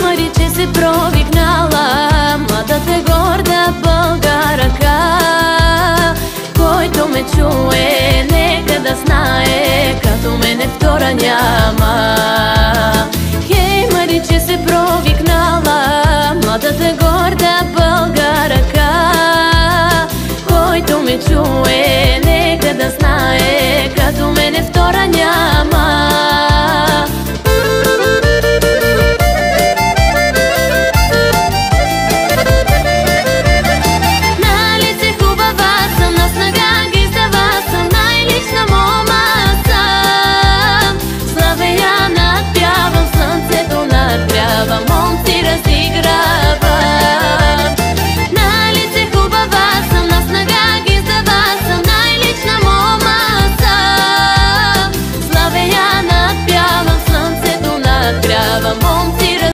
Мари, че се провикнала младата горда българка. Който ме чуе, нека да знае, като мене втора няма. Хей, Мари, че се провикнала младата горда българка. Който ме чуе, нека да знае,